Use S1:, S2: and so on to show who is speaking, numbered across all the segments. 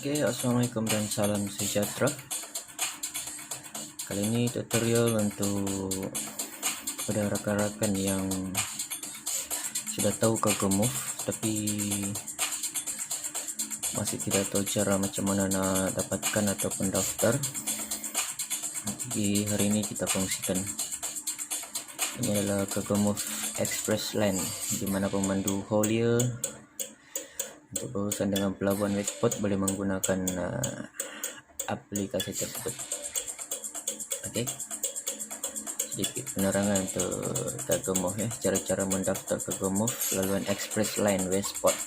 S1: Oke, assalamualaikum dan salam sejahtera. Kali ini tutorial untuk kepada rakan-rakan yang sudah tahu Kagomove tapi masih tidak tahu cara macam mana nak dapatkan ataupun daftar. Di hari ini kita kongsikan. Ini adalah Kagomove Express Line, di mana pemandu haulier untuk berurusan dengan pelabuhan Westport boleh menggunakan aplikasi tersebut. Oke, sedikit penerangan untuk Kagomove ya, cara-cara mendaftar Kagomove laluan Express Line Westport.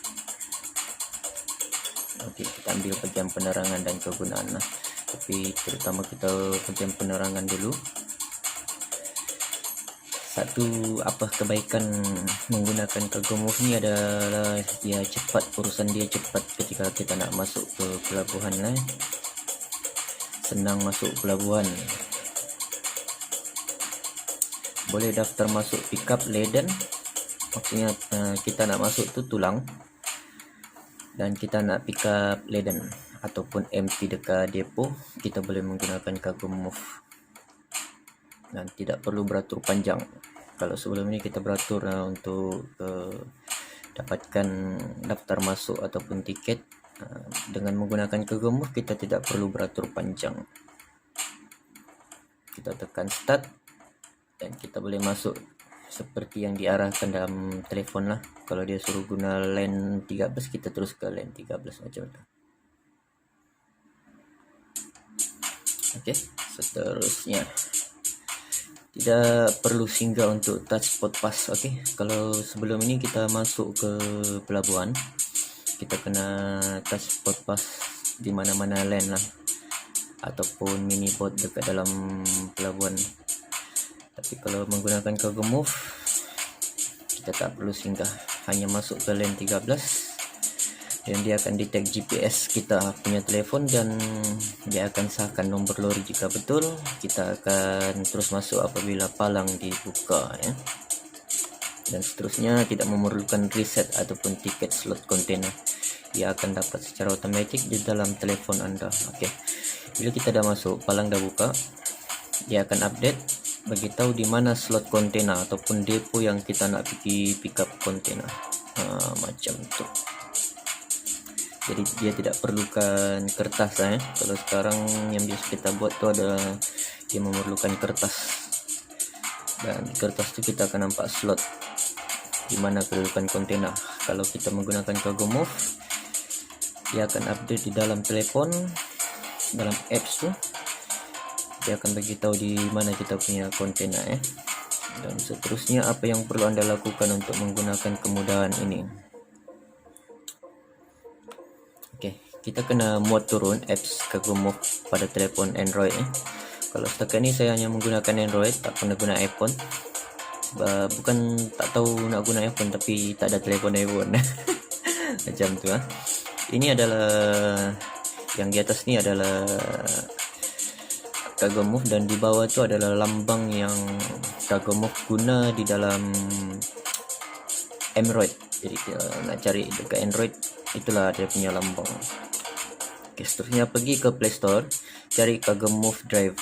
S1: Oke, kita ambil bagian penerangan dan kegunaan lah. Tapi terutama kita bagian penerangan dulu. Satu, apa kebaikan menggunakan Kagomove ni adalah dia cepat, urusan dia cepat ketika kita nak masuk ke pelabuhan lah. Senang masuk pelabuhan. Boleh daftar masuk pick up laden, maksudnya kita nak masuk tu tulang dan kita nak pick up laden ataupun empty dekat depo, kita boleh menggunakan Kagomove dan tidak perlu beratur panjang. Kalau sebelum ini kita beratur untuk dapatkan daftar masuk ataupun tiket, dengan menggunakan Kagomove kita tidak perlu beratur panjang. Kita tekan start dan kita boleh masuk seperti yang diarahkan dalam telefon lah. Kalau dia suruh guna line 13, kita terus ke line 13 macam tu. Okey, seterusnya tidak perlu singgah untuk touch spot pass. Okey, kalau sebelum ini kita masuk ke pelabuhan, kita kena touch spot pass di mana-mana land lah ataupun mini boat dekat dalam pelabuhan. Tapi kalau menggunakan Kagomove, kita tak perlu singgah, hanya masuk ke lane 13 dan dia akan detect GPS kita punya telefon dan dia akan sahkan nombor lori jika betul. Kita akan terus masuk apabila palang dibuka ya. Dan seterusnya tidak memerlukan reset ataupun tiket slot kontainer. Ia akan dapat secara otomatik di dalam telefon anda. Okey. Bila kita dah masuk, palang dah buka, dia akan update, bagi tahu di mana slot kontainer ataupun depo yang kita nak pergi pick up kontainer. Macam tu. Jadi dia tidak perlukan kertas ya. Kalau sekarang yang biasa kita buat tu ada, dia memerlukan kertas. Dan di kertas tu kita akan nampak slot di mana kedudukan kontainer. Kalau kita menggunakan Kagomove, dia akan update di dalam telefon, dalam apps tu. Dia akan bagi tahu di mana kita punya kontainer ya. Dan seterusnya apa yang perlu anda lakukan untuk menggunakan kemudahan ini. Okey, kita kena muat turun apps Kagomove pada telefon Android ya. Kalau setakat ni saya hanya menggunakan Android, tak pernah guna iPhone. Bukan tak tahu nak guna iPhone, tapi tak ada telefon iPhone. Macam tu lah. Ini adalah yang di atas ni adalah Kagomove dan di bawah tu adalah lambang yang Kagomove guna di dalam Android. Jadi kita nak cari dekat Android, itulah dia punya lambang. Okay, seterusnya pergi ke Play Store, cari Kagomove Drive.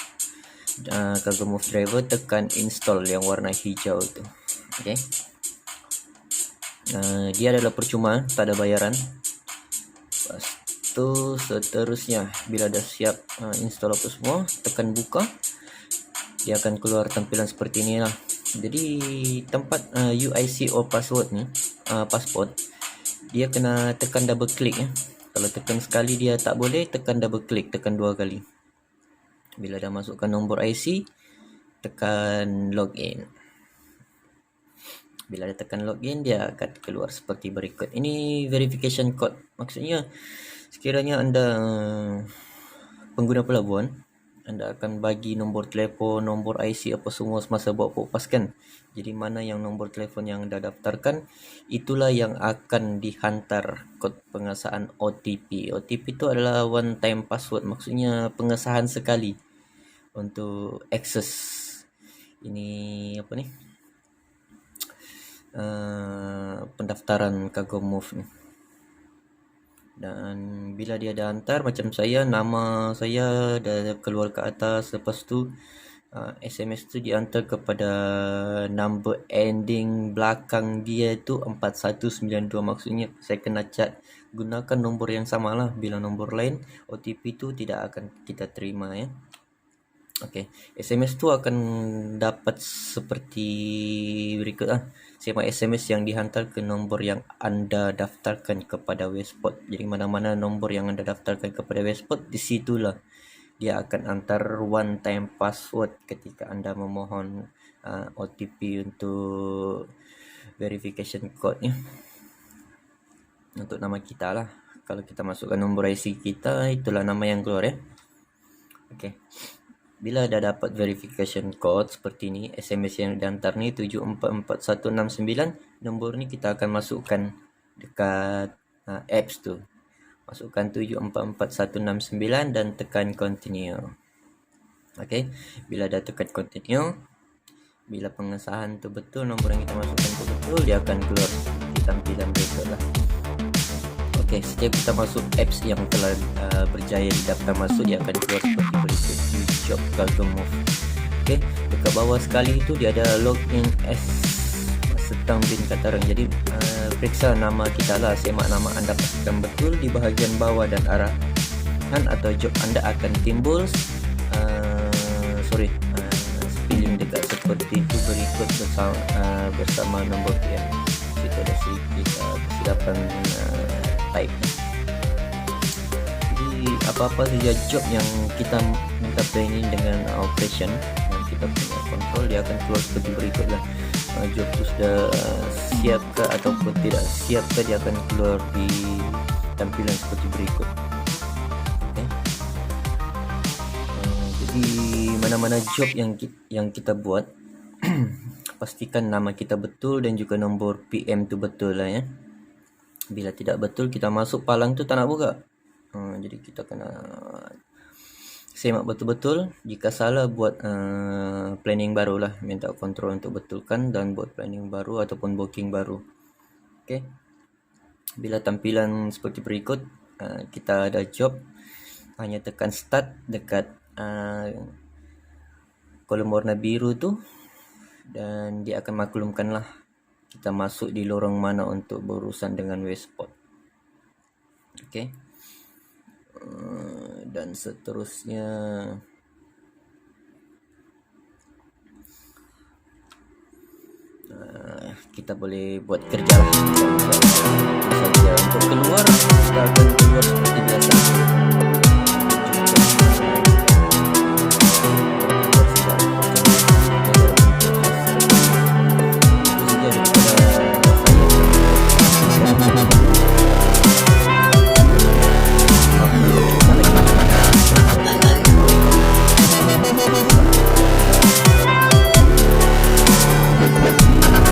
S1: Kagomove Driver, tekan install yang warna hijau tu. Okay. Dia adalah percuma, tak ada bayaran. Lepas tu seterusnya bila dah siap install apa semua, tekan buka, dia akan keluar tampilan seperti ini lah. Jadi tempat UICO password ni, pasport, dia kena tekan double klik ya. Kalau tekan sekali dia tak boleh, tekan double klik, tekan 2 kali. Bila dah masukkan nombor IC, tekan login. Bila dah tekan login, dia akan keluar seperti berikut. Ini verification code. Maksudnya sekiranya anda pengguna pelabuhan, anda akan bagi nombor telefon, nombor IC apa semua semasa buat POPAS kan. Jadi mana yang nombor telefon yang anda daftarkan, itulah yang akan dihantar kod pengesahan OTP. OTP itu adalah one time password, maksudnya pengesahan sekali untuk akses ini apa ni, pendaftaran Kagomove ni. Dan bila dia dah hantar, macam saya, nama saya dah keluar ke atas. Lepas tu SMS tu dihantar kepada number ending belakang dia tu 4192. Maksudnya saya kena cat gunakan nombor yang sama lah. Bila nombor lain, OTP tu tidak akan kita terima ya. Okey, SMS tu akan dapat seperti berikut lah. Semak SMS yang dihantar ke nombor yang anda daftarkan kepada Westport. Jadi mana-mana nombor yang anda daftarkan kepada Westport, di situlah dia akan hantar one time password ketika anda memohon OTP untuk verification code ya. Untuk nama kita lah. Kalau kita masukkan nombor IC kita, itulah nama yang keluar ya. Okey. Bila dah dapat verification code seperti ni, SMS yang dihantar ni 744169, nombor ni kita akan masukkan dekat apps tu. Masukkan 744169 dan tekan continue. Okey, bila dah tekan continue, bila pengesahan tu betul, nombor yang kita masukkan tu betul, dia akan keluar di tampilan berikut lah. Okey, setiap kita masuk apps yang telah berjaya didaftar masuk, dia akan keluar seperti berikut. Job Cargo Move. Okey, dekat bawah sekali itu dia ada login as Setang bin Katarang. Jadi periksa nama kita lah, semak nama anda pastikan betul. Di bahagian bawah dan arahan atau job anda akan timbul spelling dekat seperti itu berikut bersama nombor PM. Situ ada sedikit kesilapan type. Jadi apa-apa saja job yang kita minta planning dengan operation yang kita punya control, dia akan keluar seperti berikut lah. Job tu sudah siap ke ataupun tidak siap ke, dia akan keluar di tampilan seperti berikut. Okay. Jadi mana-mana job yang kita buat pastikan nama kita betul dan juga nombor PM tu betul lah ya. Bila tidak betul, kita masuk palang tu tak nak buka. Jadi kita kena semak betul-betul. Jika salah, buat planning baru lah, minta kontrol untuk betulkan dan buat planning baru ataupun booking baru. Okay. Bila tampilan seperti berikut, kita ada job, hanya tekan start dekat kolom warna biru tu dan dia akan maklumkan lah kita masuk di lorong mana untuk berurusan dengan Westport. Okay. Dan seterusnya kita boleh buat kerja lah. Saja untuk keluar, kita akan keluar seperti biasa.